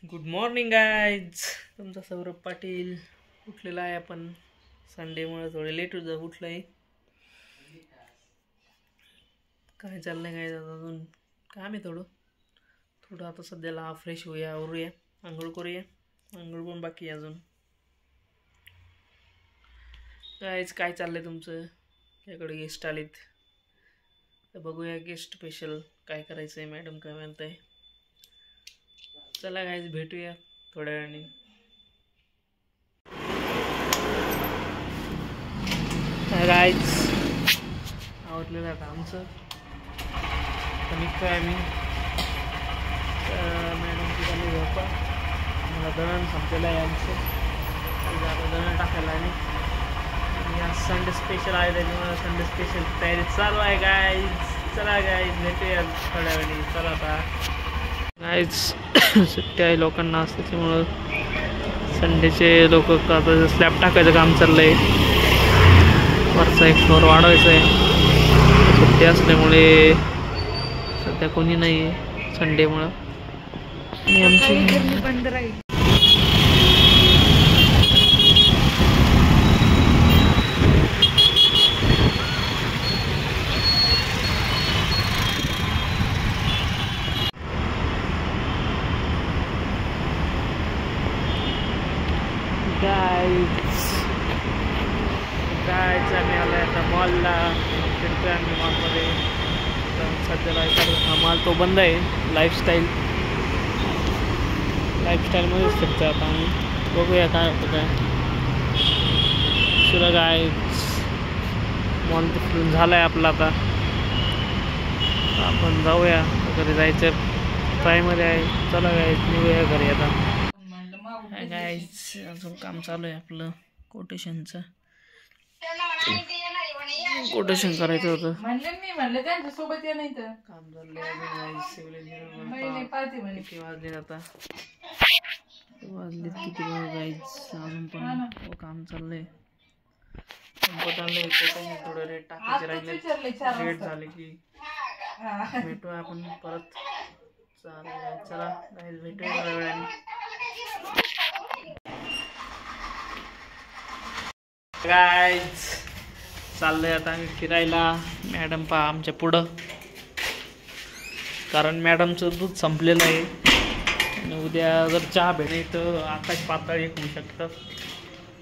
Good morning guys. तुमचा सौरभ पाटील उठलेला आहे. आपण संडेमुळे थोडे लेट उठलं आहे. काय चाललंय काय अजून काम आहे थोडं आता सध्याला फ्रेश होऊया, आवरूया, आंघोळ करूया. आंघोळ पण बाकी आहे अजून. गाईज काय चाललंय तुमचं? त्याकडे गेस्ट आलेत तर बघूया गेस्ट स्पेशल काय करायचं आहे. मॅडम काय म्हणताय? चला गाईज भेटूया थोड्या वेळाने. गाईज आवडलेलं आता आमचं निघतोय आम्ही. मॅडमची झाली झोपा. मला दळण संपलेलं आहे आमचं. आता दळण टाकायला आणि आज संडे स्पेशल आहे त्याच्यामुळे संडे स्पेशल तयारी चालू आहे गाईज. चला गाईज भेटूया थोड्या वेळाने. चला आता गाईज सुट्टी आहे लोकांना असं, त्याच्यामुळं संडेचे लोक आता स्लॅब टाकायचं काम चाललं आहे. वरचा एक फ्लोअर वाढवायचा आहे. सुट्टी असल्यामुळे सध्या कोणी नाही आहे संडेमुळं. आणि आमची बंद राहील. गाईज आम्ही आलो आहे आता मॉलला. फिरतोय आम्ही मॉलमध्ये. सध्याला हा मॉल तो बंद आहे. लाईफस्टाईलमध्येच फिरतोय आता आम्ही. बघूया काय होतं काय. सुरा गाईज मॉल तर फिरून झाला आहे आपला. आता आपण जाऊया घरी. जायचं ट्रायमध्ये आहे. चला गाईज निघूया घरी आता. गाईज अजून काम चालू आहे आपलं कोटेशनचं. कोटेशन करायचं होतं. म्हणलं त्यांच्यासोबत या नाही तर काम चाललंय. सिव्हिल इंजिनियर किती वाजले आता? वाजलेत किती गाईज? अजून पण काम चाललंय. संपत आलंय. कोटेशन थोडं रेट टाकायचे राहिले. रेट झाले की भेटूया आपण परत. चालेल चला गाईज भेटूया थोड्या वेळाने. गाईज चाललंय आता आम्ही फिरायला. मॅडम पहा आमच्या पुढं, कारण मॅडमचं दूध संपलेलं आहे. आणि उद्या जर चहा भेटली तर आकाश पाताळ एक होऊ शकतं.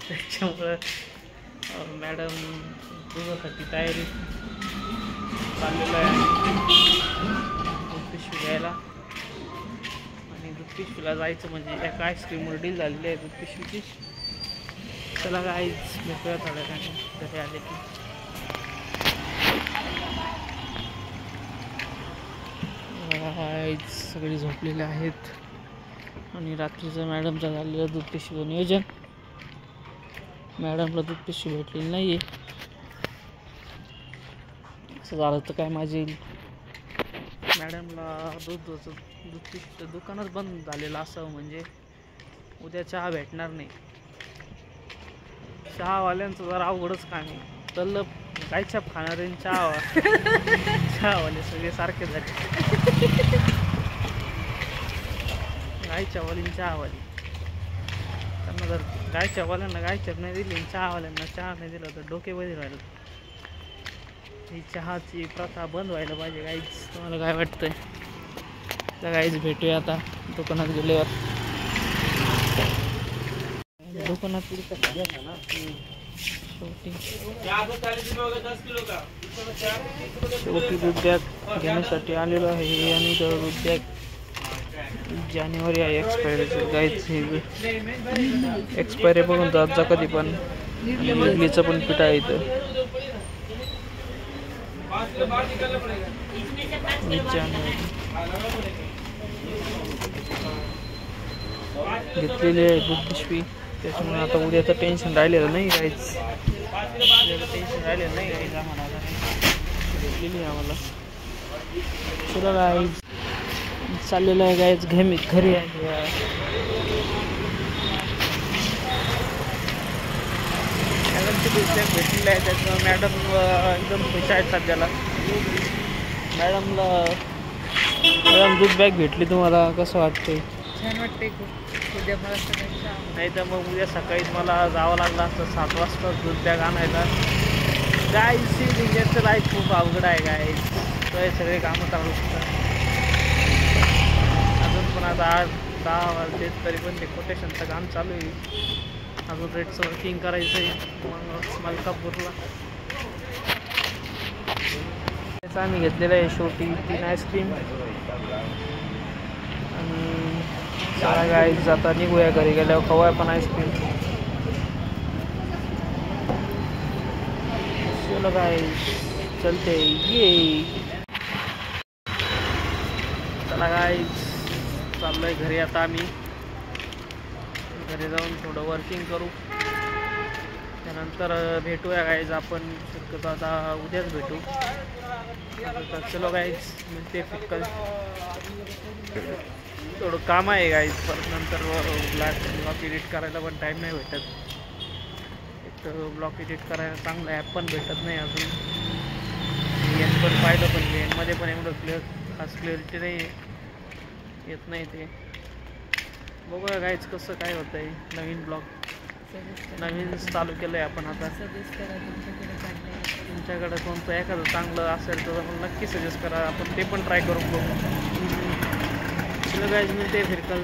त्याच्यामुळं मॅडम दुधासाठी तयारी चाललेलं आहे. दूध पिशवी घ्यायला आणि दूध पिशवीला जायचं म्हणजे एका आईस्क्रीमवर डील झालेली आहे दूध पिशवीची. चला गाईज भेटूया थोड्या वेळाने घरी आले की. गाईज सगळे झोपलेले आहेत आणि रात्रीचं मॅडमचं झालेलं दूध पिशवीचं नियोजन. मॅडमला दूध पिशवी भेटलेली नाही आहे. असं झालं तर काय माझी मॅडमला दूध पिशवीचं दुकानच बंद झालेलं असावं म्हणजे उद्या चहा भेटणार नाही. चहावाल्यांचं जरा अवघडच काम आहे. तर गायछाप खाणारे चहावाले सगळे सारखे झाले. गायच्यावाली चहावाली. त्यांना जर गायच्यावाल्यांना गायछाप नाही दिली, चहावाल्यांना चहा नाही दिला तर डोकेमध्ये राहिलं. ही चहाची प्रथा बंद व्हायला पाहिजे गाईज. तुम्हाला काय वाटतंय? त्या गाईज भेटूया आता दुकानात गेल्यावर. दुकानात शेवटी दूध बॅग घेण्यासाठी आलेलो आहे. आणि दूध बॅग जानेवारी आहे एक्सपायरीचं. गाईच हे एक्सपायरी बघून जात जा कधी पण. इडलीचं पण पीठ आहे इथं. घेतलेली आहे दूध पिशवी. त्याच्यामुळे आता उद्याचं टेन्शन राहिलेलं नाही गाईज. टेन्शन राहिलेलं नाही गाईज. आम्हाला घेतलेली आहे आम्हाला. चला गाईज चाललेलं आहे गाईज घरी आहे. मॅडमची दूध बॅग भेटलेली आहे. त्याच्यामुळे मॅडम एकदम खुश आहेत सध्याला. मॅडम दूध बॅग भेटली. तुम्हाला कसं वाटते? छान वाटते खूप. उद्या मला सगळ्यांनी जावं. नाही तर मग उद्या सकाळीच मला जावं लागलं असतं 7 वाजता दूध बॅग आणायला. गाईस इंजिनचं लाईफ खूप अवघड आहे गाईस. तर हे सगळे कामं चालू असतात. अजून पण आता 10 वाजले तरी पण ते कोटेशनचं काम चालू आहे. अजून रेटचं वर्किंग करायचं आहे मग मलकापूरला. त्याचं आम्ही घेतलेलं आहे शेवटी 3 आईस्क्रीम. आणि चला गाईस आता निघूया घरी गेल्यावर खाऊया पण आईस्क्रीम. चलो गाईस चलते ये. चला गाईस चाललोय घरी आता आम्ही. घरी जाऊन थोडं वर्किंग करू. त्यानंतर भेटूया गाईज आपण शक्यतो आता उद्याच भेटू. तर चलो गाईज मिळते फिक्कल. थोडं काम आहे गाईज. परत नंतर ब्लॉग एडिट करायला पण टाईम नाही भेटत. एक तर ब्लॉग एडिट करायला चांगलं ॲप पण भेटत नाही अजून. एन पण पाहिलं पण एनमध्ये पण एवढं खास क्लिअरिटी नाही येत नाही ते. बघूया गाईज कसं काय होतं आहे. नवीन ब्लॉग नवीन चालू केलं आहे आपण आता. तुमच्याकडे कोणतं एखादं चांगलं असेल तर मला नक्की सजेस्ट करा. आपण ते पण ट्राय करून बघू. चलो गाईज मिळते फिरकल.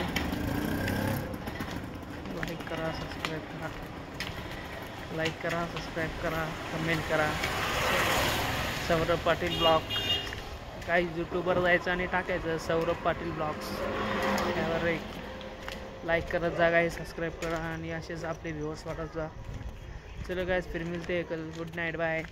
लाईक करा सबस्क्राईब करा. लाईक करा सबस्क्राईब करा कमेंट करा. सौरभ पाटील ब्लॉग. काही यूट्यूबवर जायचं आणि टाकायचं सौरभ पाटील ब्लॉग्स. त्यावर एक लाईक करत जा गाईज सबस्क्राईब करा आणि असेच आपले व्ह्यूअर्स वाढत जा. चलो गाईज फिर मिलते कल. Good night bye.